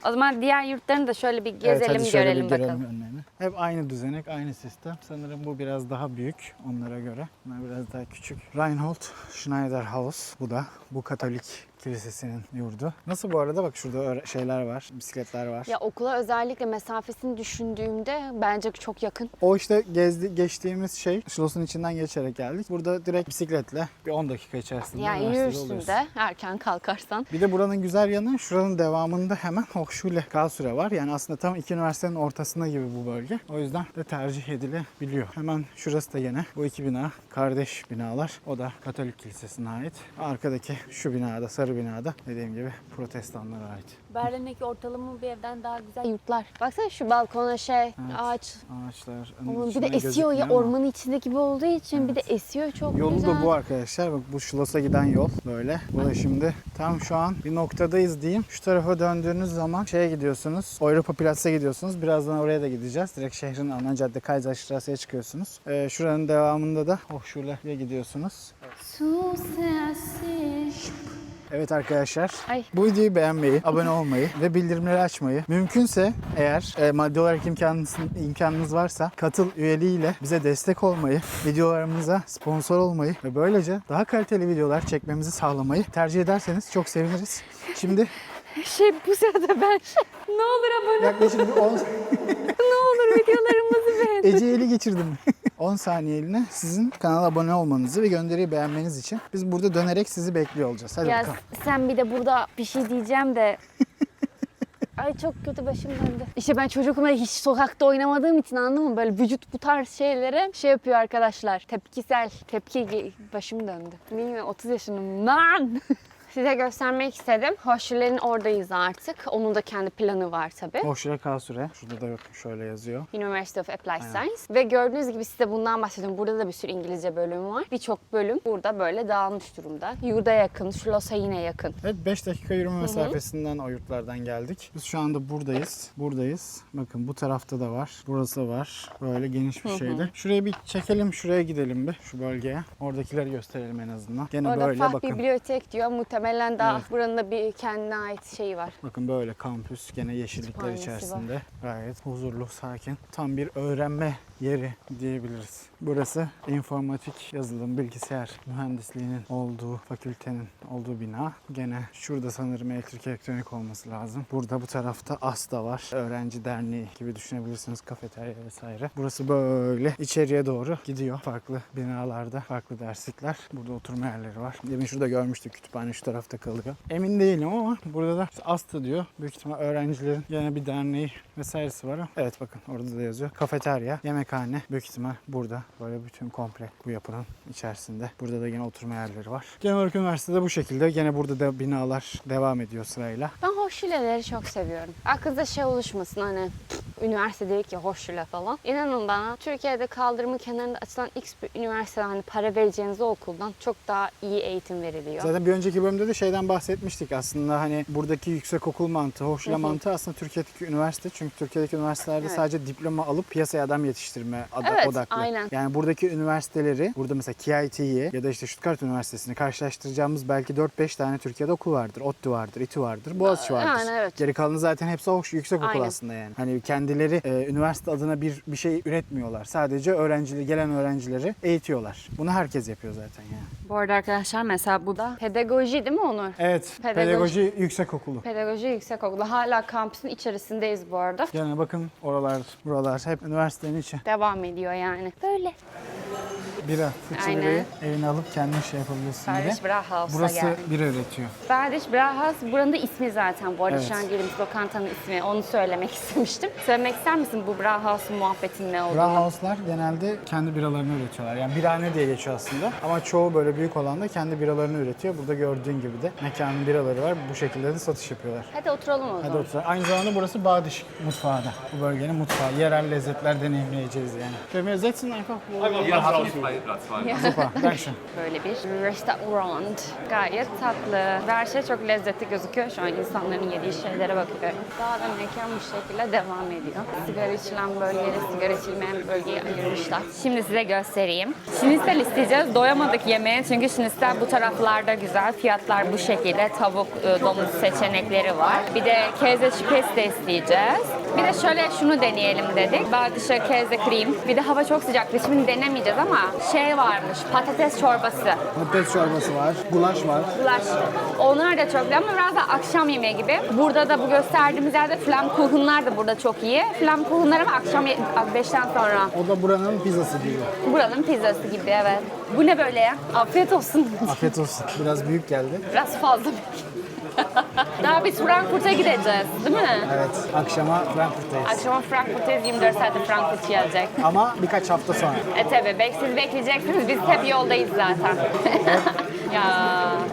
O zaman diğer yurtlarını da şöyle bir Evet, gezelim, hadi şöyle görelim bir bakalım. önlerine. yani. Hep aynı düzenek, aynı sistem. Sanırım bu biraz daha büyük onlara göre. Bunlar biraz daha küçük. Reinhold Schneiderhaus. Bu Katolik Kilisesi'nin yurdu. Nasıl bu arada? Bak şurada şeyler var, bisikletler var. Ya okula özellikle mesafesini düşündüğümde bence çok yakın. O işte geçtiğimiz şey, Schloss'un içinden geçerek geldik. Burada direkt bisikletle bir 10 dakika içerisinde Yani üniversitede yürürsün oluyorsun. de erken kalkarsan. Bir de buranın güzel yanı, şuranın devamında hemen Hochschule Karlsruhe var. Yani aslında tam iki üniversitenin ortasında gibi bu bölge. O yüzden de tercih edilebiliyor. Hemen şurası da yine bu iki bina kardeş binalar. O da Katolik Kilisesi'ne ait. Arkadaki şu binada, sarı binada dediğim gibi Protestanlara ait. Berlin'deki ortalama bir evden daha güzel. Yurtlar. Baksana şu balkona ağaç. Ağaçlar. Onun bir de esiyor ya ormanın içinde gibi olduğu için bir de esiyor çok Yolu güzel. da bu arkadaşlar. Bak bu Schloss'a giden yol böyle. Bu da şimdi tam şu an bir noktadayız diyeyim. Şu tarafa döndüğünüz zaman şeye gidiyorsunuz. Europa Platz'a gidiyorsunuz. Birazdan oraya da gideceğiz. Direkt şehrin ana cadde Kaiserstrasse'ye çıkıyorsunuz. Şuranın devamında da Hochschule'ye gidiyorsunuz. Su sesi. Evet arkadaşlar. Ay. Bu videoyu beğenmeyi, abone olmayı ve bildirimleri açmayı, mümkünse eğer maddi olarak imkanınız varsa katıl üyeliğiyle bize destek olmayı, videolarımıza sponsor olmayı ve böylece daha kaliteli videolar çekmemizi sağlamayı tercih ederseniz çok seviniriz. Şimdi Bu sırada ben ne olur abone yaklaşık bir 10 ne olur videolarımızı beğen. Ece'yi ele geçirdim. 10 saniyeliğine sizin kanala abone olmanızı ve gönderiyi beğenmeniz için biz burada dönerek sizi bekliyor olacağız. Hadi Ya bakalım. sen bir de burada bir şey diyeceğim de ay çok kötü başım döndü. İşte ben çocukluğumda hiç sokakta oynamadığım için anladın mı? Böyle vücut bu tarz şeylere şey yapıyor arkadaşlar. Başım döndü. Bilmiyorum 30 yaşındayım. Lan! Size göstermek istedim. Hoşçulerin oradayız artık. Onun da kendi planı var tabii. Hoşçakal Karlsruhe. Şurada da bakın şöyle yazıyor. University of Applied Science. Ve gördüğünüz gibi size bundan bahsediyorum. Burada da bir sürü İngilizce bölümü var. Birçok bölüm burada böyle dağılmış durumda. Yurda yakın, Schloss'a yine yakın. Evet 5 dakika yürüme mesafesinden o yurtlardan geldik. Biz şu anda buradayız. Bakın bu tarafta da var. Burası var. Böyle geniş bir şeyde. Şuraya bir çekelim, şuraya gidelim bir. Şu bölgeye. Oradakileri gösterelim en azından. Gene Orada böyle Fach bakın. Bibliotek diyor. Muhtemelen daha Evet. buranın da bir kendine ait şeyi var. Bakın böyle kampüs gene yeşillikler Kütüphanesi içerisinde. Gayet huzurlu, sakin. Tam bir öğrenme yeri diyebiliriz. Burası informatik yazılım, bilgisayar mühendisliğinin olduğu, fakültenin olduğu bina. Gene şurada sanırım elektrik elektronik olması lazım. Burada bu tarafta ASTA var. Öğrenci derneği gibi düşünebilirsiniz. Kafeterya vesaire. Burası böyle içeriye doğru gidiyor. Farklı binalarda, farklı derslikler. Burada oturma yerleri var. Demin şurada görmüştük, kütüphane şu tarafta kalıyor. Emin değilim ama burada da ASTA diyor. Büyük ihtimal öğrencilerin gene bir derneği vesairesi var. Evet bakın orada da yazıyor. Kafeterya, yemekhane. Büyük ihtimal burada. Böyle bütün komple bu yapının içerisinde. Burada da yine oturma yerleri var. Genel olarak üniversitede bu şekilde. Gene burada da binalar devam ediyor sırayla. Ben Hochschule'leri çok seviyorum. Aklınızda şey oluşmasın hani üniversite değil ki Hochschule falan. İnanın bana Türkiye'de kaldırımın kenarında açılan X bir üniversite hani para vereceğiniz o okuldan çok daha iyi eğitim veriliyor. Zaten bir önceki bölümde de şeyden bahsetmiştik aslında hani buradaki yüksekokul mantığı, Hochschule mantığı aslında Türkiye'deki üniversite. Çünkü Türkiye'deki üniversitelerde Evet. sadece diploma alıp piyasaya adam yetiştirme Evet, odaklı. aynen. Yani buradaki üniversiteleri, burada mesela KIT'yi ya da işte Stuttgart Üniversitesi'ni karşılaştıracağımız belki 4-5 tane Türkiye'de okul vardır. ODTÜ vardır, İTÜ vardır, Boğaziçi vardır. Yani evet. Geri kalanı zaten hepsi yüksekokul Aynen. aslında yani. Hani kendileri üniversite adına bir şey üretmiyorlar. Sadece gelen öğrencileri eğitiyorlar. Bunu herkes yapıyor zaten yani. Bu arada arkadaşlar mesela bu da pedagoji değil mi Onur? Evet, pedagoji yüksekokulu. Pedagoji Yüksekokulu. Hala kampüsün içerisindeyiz bu arada. Yani bakın buralar hep üniversitenin içi. Devam ediyor yani. Böyle. Bira, fıçı Aynen. birayı evine alıp kendin şey yapabiliyorsun diye. Badiş Brauhaus'a Burası geldik. bira üretiyor. Badiş Brauhaus buranın da ismi zaten. Bu arada Evet. şu an girdiğimiz lokantanın ismi. Onu söylemek istemiştim. Söylemek ister misin bu Brauhaus'un muhabbetin ne olduğunu? Brauhauslar genelde kendi biralarını üretiyorlar. Yani birhane diye geçiyor aslında. Ama çoğu böyle büyük olan da kendi biralarını üretiyor. Burada gördüğün gibi de mekanın biraları var. Bu şekilde de satış yapıyorlar. Hadi oturalım o Hadi zaman. otur. Aynı zamanda burası Badiş mutfağı da. Bu bölgenin mutfağı. Yerel lezzetler deneyimleyeceğiz yani. Können wir setzen einfach? Ja, freie Platz war. Super, dankeschön. Böyle bir restoran. Gayet tatlı. Ve her şey çok lezzetli gözüküyor. Şu an insanların yediği şeylere bakıyorum. Daha da mekan bu şekilde devam ediyor. Sigara içilen bölgeyle sigara içilmeyen bölgeyi ayırmışlar. Şimdi size göstereyim. Şinistel isteyeceğiz. Doyamadık yemeğe çünkü şinistel bu taraflarda güzel. Fiyatlar bu şekilde. Tavuk, domuz seçenekleri var. Bir de keze şüphesi de isteyeceğiz. Bir de şöyle şunu deneyelim dedik. Bardışa keze krem. Bir de hava çok sıcaktı. Şimdi denemeyeceğiz ama şey varmış. Patates çorbası. Patates çorbası var, gulaş var. Gulaş. Onlar da çok güzel ama biraz da akşam yemeği gibi. Burada da bu gösterdiğimiz yerde flammkuchenlar da burada çok iyi. Flammkuchenlar ama akşam 5'ten sonra. O da buranın pizzası gibi. Buranın pizzası gibi, evet. Bu ne böyle ya? Afiyet olsun. Afiyet olsun. Biraz büyük geldi. Biraz fazla büyük. Daha biz Frankfurt'a gideceğiz, değil mi? Evet, akşama Frankfurt'tayız. Akşama Frankfurt'tayız, 24 saatte Frankfurt gelecek. Ama birkaç hafta sonra. Tabii, siz bekleyeceksiniz, biz hep yoldayız zaten. Ya,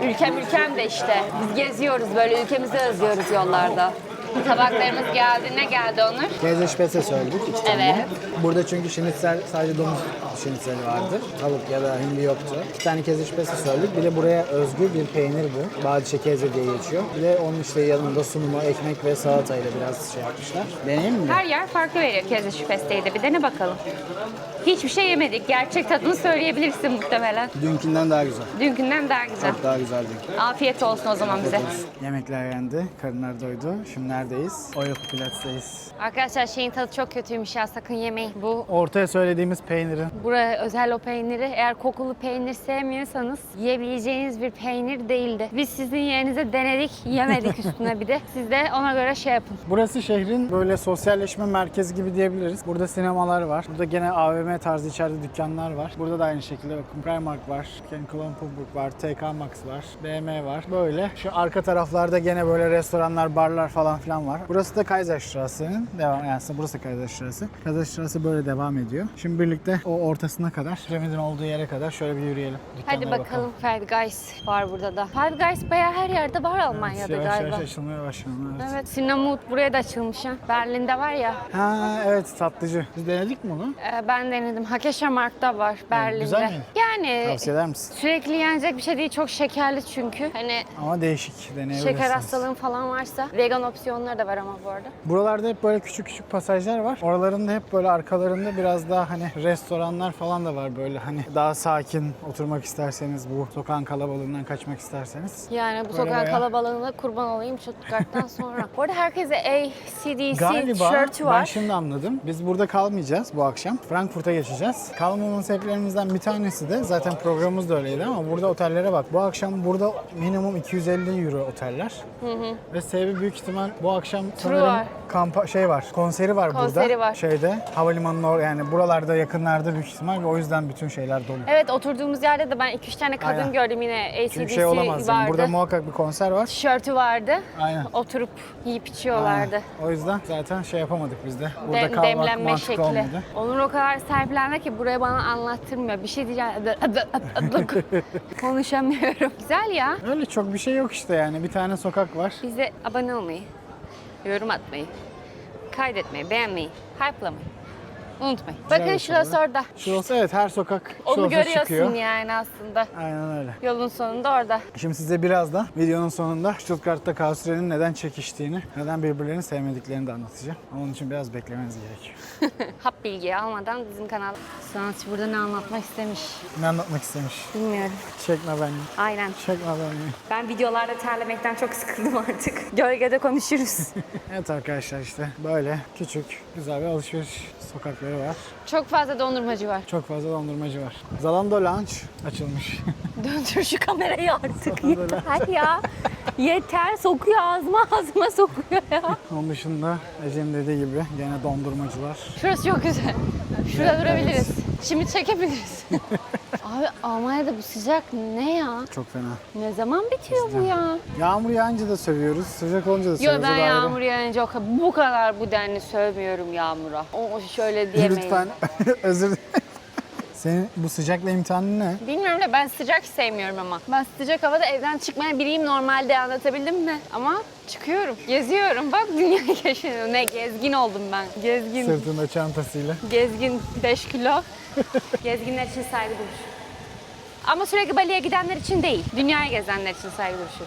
ülkem de işte. Biz geziyoruz, böyle ülkemizi özlüyoruz yollarda. Tabaklarımız geldi. Ne geldi Onur? Käse Spätzle söyledik 2 tane. Evet. Burada çünkü şinitzel sadece domuz şinitseli vardı. Tavuk ya da hindi yoktu. 2 tane Käse Spätzle söyledik. Bir de buraya özgü bir peynir bu. Badische Käse diye geçiyor. Bir de onun işte yanında sunumu, ekmek ve salatayla biraz şey yapmışlar. Deneyeyim mi? Her yer farklı veriyor Keze Şüphesi'ydi. Bir dene bakalım. Hiçbir şey yemedik. Gerçek tadını söyleyebilirsin muhtemelen. Dünkünden daha güzel. Dünkünden daha güzel. Çok daha güzel dün. Afiyet olsun o zaman bize. Yemekler yendi. Karınlar doydu. Şimdi neredeyiz? Oyapıplatz'tayız. Arkadaşlar şeyin tadı çok kötüymüş ya, sakın yemeyin. Bu Ortaya söylediğimiz peynirin. buraya özel o peyniri, eğer kokulu peynir sevmiyorsanız yiyebileceğiniz bir peynir değildi. Biz sizin yerinize denedik, yemedik üstüne bir de. Siz de ona göre şey yapın. Burası şehrin böyle sosyalleşme merkezi gibi diyebiliriz. Burada sinemalar var. Burada gene AVM tarzı içeride dükkanlar var. Burada da aynı şekilde bakın Primark var, Klumpenburg var, TK Maxx var, BMW var. Böyle. Şu arka taraflarda gene böyle restoranlar, barlar falan filan var. Burası da Kaiserstrasse'nin devam, yani burası Kaiserstrasse. Kaiserstrasse böyle devam ediyor. Şimdi birlikte o ortasına kadar, piramidin olduğu yere kadar şöyle bir yürüyelim. Hadi Dükkanlara bakalım, Five Guys var burada da. Five Guys bayağı her yerde var Almanya'da Yavaş galiba. yavaş açılmaya başladı. Evet. Evet, Cinnamon buraya da açılmış ha. Berlin'de var ya. Ha evet, tatlıcı. Biz denedik mi onu? Ben denedim. Hakeşamark'ta var Berlin'de. güzel mi? Yani Tavsiye eder misin? sürekli yenecek bir şey değil. Çok şekerli çünkü. Hani Ama değişik, deneyebilirsiniz. şeker hastalığın falan varsa. Vegan opsiyonları da var ama bu arada. Buralarda hep böyle küçük küçük pasajlar var. Oralarında hep böyle arkalarında biraz daha hani restoranlar falan da var böyle hani daha sakin oturmak isterseniz, bu sokağın kalabalığından kaçmak isterseniz. Yani bu Böyle sokağın bayağı- kalabalığına kurban olayım Stuttgart'tan sonra. Bu arada herkese AC/DC Galiba tişörtü ben var. şimdi anladım. Biz burada kalmayacağız bu akşam. Frankfurt'a geçeceğiz. Kalmamın sebeplerimizden bir tanesi de zaten programımız da öyleydi ama burada otellere bak. Bu akşam burada minimum 250 euro oteller. Ve sebebi büyük ihtimal bu akşam sanırım var. şey var. Konseri var burada. Konseri var. Şeyde havalimanının yani buralarda yakınlarda büyük ihtimal ve o yüzden bütün şeyler dolu. Evet, oturduğumuz yerde de ben 2-3 tane kadın Aynen. gördüm yine. Çünkü AC/DC şey olamaz. Yani vardı. burada muhakkak bir konser var. Tişörtü vardı. Aynen. Oturup yiyip içiyorlardı. O yüzden zaten şey yapamadık biz de. Burada kalmak Demlenme mantıklı şekli. olmadı. Onur o kadar sahiplendi ki buraya bana anlattırmıyor. Bir şey diyeceğim. Konuşamıyorum. Güzel ya. Öyle çok bir şey yok işte yani. Bir tane sokak var. Bize abone olmayı, yorum atmayı, kaydetmeyi, beğenmeyi, hype'lamayı unutmayın. Bakın bir şurası şey. orada. Şurası evet, her sokak Onu şurası görüyorsun çıkıyor. yani aslında. Aynen öyle. Yolun sonunda orada. Şimdi size birazdan videonun sonunda Stuttgart'ta Kaosüre'nin neden çekiştiğini, neden birbirlerini sevmediklerini de anlatacağım. Ama onun için biraz beklemeniz gerekiyor. Hap bilgiyi almadan bizim kanal. Sanatçı burada ne anlatmak istemiş Ne anlatmak istemiş? bilmiyorum. Çekme beni. Aynen. Çekme beni. Ben videolarda terlemekten çok sıkıldım artık. Gölgede konuşuruz. Evet arkadaşlar, işte böyle küçük güzel bir alışveriş sokakları var. Çok fazla dondurmacı var. Çok fazla dondurmacı var. Zalando Lounge açılmış. Döndür şu kamerayı artık. Sana böyle. Yeter ya. Yeter, sokuyor ağzıma sokuyor ya. Onun dışında Ece'nin dediği gibi gene dondurmacılar. Şurası çok güzel. Şurada durabiliriz. Şimdi çekebiliriz. Abi Almanya'da bu sıcak ne ya? Çok fena. Ne zaman bitiyor bu ya? Yağmur yağınca da sövüyoruz, sıcak olunca da Yo, sövüyoruz. ben O da ayrı. yağmur yağınca bu kadar bu denli sövmüyorum yağmura. O şöyle diyemeyin. Lütfen özür dilerim. Senin bu sıcakla imtihanın ne? Bilmiyorum da ben sıcak sevmiyorum ama. Ben sıcak havada evden çıkmaya biriyim normalde, anlatabildim mi? Ama çıkıyorum, geziyorum. Bak dünyayı keşfediyorum. Ne gezgin oldum ben. Gezgin. Sırtında çantasıyla. Gezgin 5 kilo. Gezginler için saygı duruşu. Ama sürekli Bali'ye gidenler için değil. Dünyayı gezenler için saygı duruşu.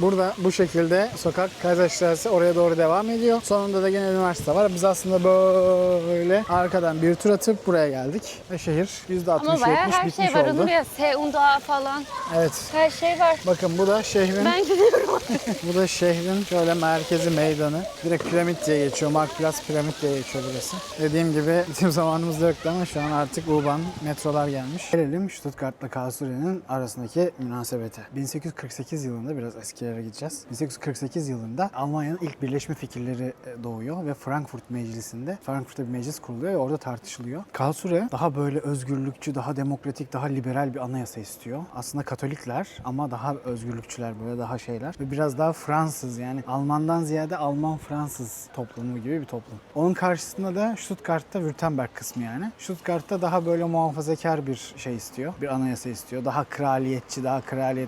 Burada bu şekilde sokak Kaiserstraße oraya doğru devam ediyor. Sonunda da gene üniversite var. Biz aslında böyle arkadan bir tur atıp buraya geldik. Ve şehir Ama bayağı %60-70 her bitmiş şey var. oldu. Onu ya Seunda falan. Evet. Her şey var. Bakın bu da şehrin Ben gidiyorum. bu da şehrin şöyle merkezi meydanı. Direkt piramit diye geçiyor. Marktplatz piramit diye geçiyor burası. Dediğim gibi bizim zamanımızda yoktu ama şu an artık U-Bahn metrolar gelmiş. Gelelim Stuttgart'la Karlsruhe'nin arasındaki münasebete. 1848 yılında biraz eskilere gideceğiz. 1848 yılında Almanya'nın ilk birleşme fikirleri doğuyor ve Frankfurt Meclisi'nde Frankfurt'ta bir meclis kuruluyor ve orada tartışılıyor. Karlsruhe daha böyle özgürlükçü, daha demokratik, daha liberal bir anayasa istiyor. Aslında Katolikler ama daha özgürlükçüler, böyle daha şeyler ve biraz daha Fransız, yani Almandan ziyade Alman-Fransız toplumu gibi bir toplum. Onun karşısında da Stuttgart'ta Württemberg kısmı yani. Stuttgart'ta daha böyle muhafazakar bir şey istiyor. Bir anayasa istiyor. Daha kraliyetçi,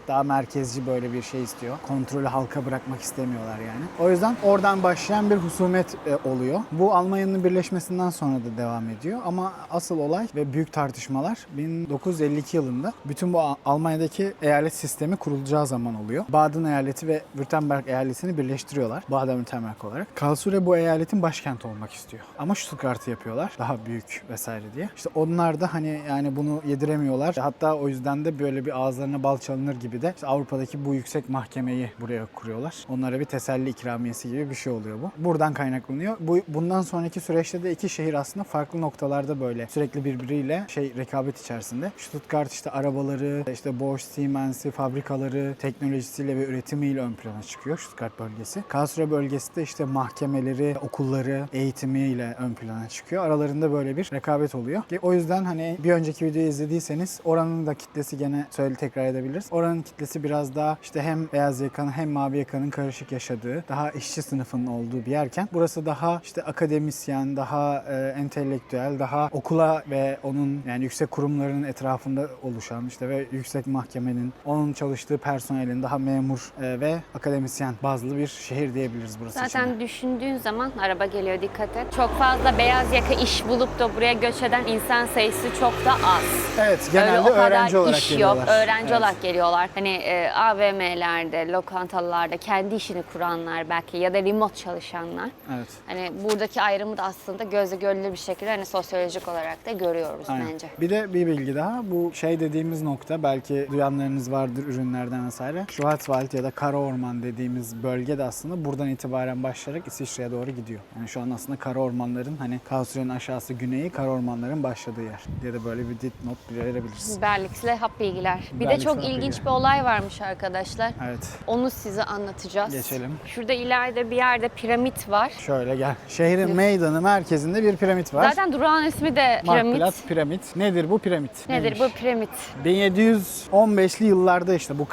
daha merkezci böyle bir şey istiyor. Kontrolü halka bırakmak istemiyorlar yani. O yüzden oradan başlayan bir husumet oluyor. Bu Almanya'nın birleşmesinden sonra da devam ediyor ama asıl olay ve büyük tartışmalar 1952 yılında bütün bu Almanya'daki eyalet sistemi kurulacağı zaman oluyor. Baden eyaleti ve Württemberg eyaletini birleştiriyorlar. Baden-Württemberg olarak. Karlsruhe bu eyaletin başkenti olmak istiyor. Ama Stuttgart'ı yapıyorlar. Daha büyük vesaire diye. İşte onlar da hani yani bunu yediremiyorlar. Hatta o yüzden de böyle bir ağızlarına bal çalınır gibi de işte Avrupa'daki bu yüksek mahkemeyi buraya kuruyorlar. Onlara bir teselli ikramiyesi gibi bir şey oluyor bu. Buradan kaynaklanıyor. Bundan sonraki süreçte de iki şehir aslında farklı noktalarda böyle sürekli birbiriyle rekabet içerisinde. Stuttgart işte arabaları, işte Bosch, Siemens'i, fabrikaları, teknolojisiyle ve üretimiyle ön plana çıkıyor Stuttgart bölgesi. Karlsruhe bölgesi de işte mahkemeleri, okulları, eğitimiyle ön plana çıkıyor. Aralarında böyle bir rekabet oluyor. O yüzden hani bir önceki videoyu izlediyseniz oranın da kitlesi gene tekrar edebiliriz. Oranın kitlesi biraz daha işte hem beyaz yakanın hem mavi yakanın karışık yaşadığı, daha işçi sınıfının olduğu bir yerken burası daha işte akademisyen, daha entelektüel, daha okula ve onun yani yüksek kurumların etrafında oluşan işte ve yüksek mahkemenin, onun çalıştığı personelin daha memur ve akademisyen bazlı bir şehir diyebiliriz burası için. Zaten düşündüğün zaman araba geliyor, dikkat et. Çok fazla beyaz yaka iş bulup da buraya göç eden insan sayısı çok da az. Evet, genelde öyle o kadar öğrenci olarak iş geliyorlar. yok. Öğrenci Evet. olarak geliyorlar. Hani AVM'lerde, lokantalarda kendi işini kuranlar belki ya da remote çalışanlar. Evet. Hani buradaki ayrımı da aslında gözle görülür bir şekilde hani sosyolojik olarak da görüyoruz Aynen. bence. Bir de bir bilgi daha. Bu dediğimiz nokta belki duyanlarınız vardır ürünlerden vesaire. Schwarzwald ya da Kara Orman dediğimiz bölge de aslında buradan itibaren başlayarak İsviçre'ye doğru gidiyor. Yani şu an aslında Kara Ormanların hani Karlsruhe'nin aşağısı güneyi Kara Ormanların başladığı yer diye de böyle bir dipnot verebiliriz. Berliks'le hap bilgiler. Bir de Berliks'le çok hap ilginç bilgiler. bir olay varmış arkadaşlar. Evet. Onu size anlatacağız. Geçelim. Şurada ileride bir yerde piramit var. Şöyle gel. Şehrin meydanı merkezinde bir piramit var. Zaten durağın ismi de piramit. Marktplatz piramit. Nedir bu piramit? Nedir bu piramit? 1715'li yıllarda işte bu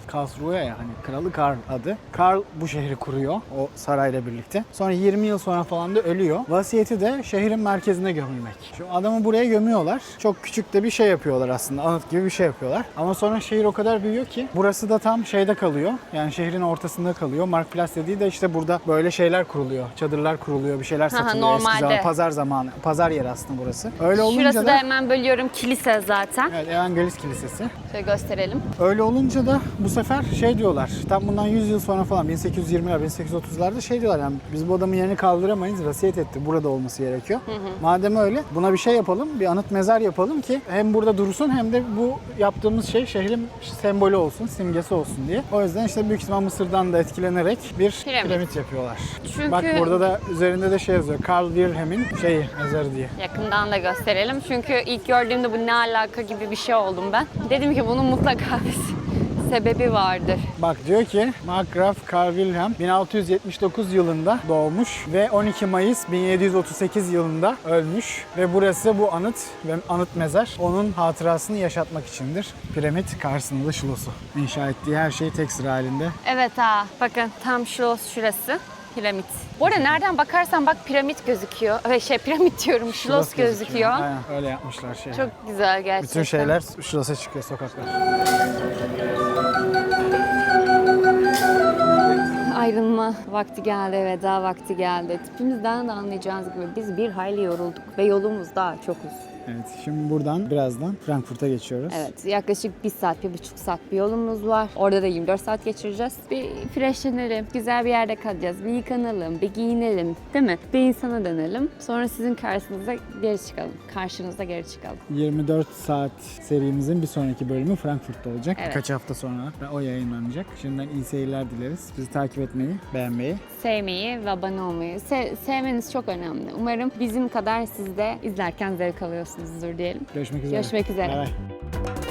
Karlsruhe ya hani kralı Karl adı. Karl bu şehri kuruyor o sarayla birlikte. Sonra 20 yıl sonra falan da ölüyor. Vasiyeti de şehrin merkezine gömülmek. Şu adamı buraya gömüyorlar. Çok küçük de bir şey yapıyorlar aslında. Anıt gibi bir şey yapıyorlar. Ama sonra şehir o kadar büyüyor ki burası da tam şeyde kalıyor. Yani şehrin ortasında kalıyor. Marktplatz dediği de işte burada böyle şeyler kuruluyor. Çadırlar kuruluyor. Bir şeyler satılıyor. normalde. Eski zaman pazar zamanı. Pazar yeri aslında burası. Öyle olunca Şurası da da hemen bölüyorum kilise zaten. evet, Evangelist Kilisesi. Şöyle gösterelim. Öyle olunca da bu sefer şey diyorlar. Tam bundan 100 yıl sonra falan 1820'ler, 1830'larda şey diyorlar yani biz bu adamın yerini kaldıramayız. Vasiyet etti. Burada olması gerekiyor. Madem öyle buna bir şey yapalım. Bir anıt mezar yapalım ki hem burada dursun hem de bu yaptığımız şey şehrin sembolü olsun, simgesi olsun diye. O yüzden işte büyük ihtimal Mısır'dan da etkilenerek bir piramit yapıyorlar. Çünkü Bak burada da üzerinde de şey yazıyor. Karl Wilhelm'in mezarı diye. yakından da gösterelim. Çünkü ilk gördüğümde bu ne alaka gibi bir şey oldum ben. Dedim ki bunun mutlaka bir sebebi vardır. Bak diyor ki Markgraf Karl Wilhelm 1679 yılında doğmuş ve 12 Mayıs 1738 yılında ölmüş ve burası bu anıt ve anıt mezar onun hatırasını yaşatmak içindir. Piramit karşısında da şilosu. İnşa ettiği her şey tek sıra halinde. Evet bakın tam şurası. Piramit. Bu arada nereden bakarsan bak piramit gözüküyor. Piramit diyorum, şilos gözüküyor. Aynen öyle yapmışlar şey. Çok güzel gerçekten. Bütün şeyler şilosa çıkıyor sokaklar. Ayrılma vakti geldi, veda vakti geldi. Tipimizden de anlayacağınız gibi biz bir hayli yorulduk ve yolumuz daha çok uzun. Evet, şimdi buradan birazdan Frankfurt'a geçiyoruz. Evet, yaklaşık 1 saat, 1,5 saat bir yolumuz var. Orada da 24 saat geçireceğiz. Bir freshlenelim, güzel bir yerde kalacağız. Bir yıkanalım, bir giyinelim, değil mi? Bir insana dönelim. Sonra sizin karşınıza geri çıkalım. 24 saat serimizin bir sonraki bölümü Frankfurt'ta olacak. Evet. Birkaç hafta sonra ve o yayınlanacak. Şimdiden iyi seyirler dileriz. Bizi takip etmeyi, beğenmeyi. Sevmeyi ve abone olmayı. Sevmeniz çok önemli. Umarım bizim kadar siz de izlerken zevk alıyorsunuzdur diyelim. Görüşmek üzere. Görüşmek üzere. Bay bay.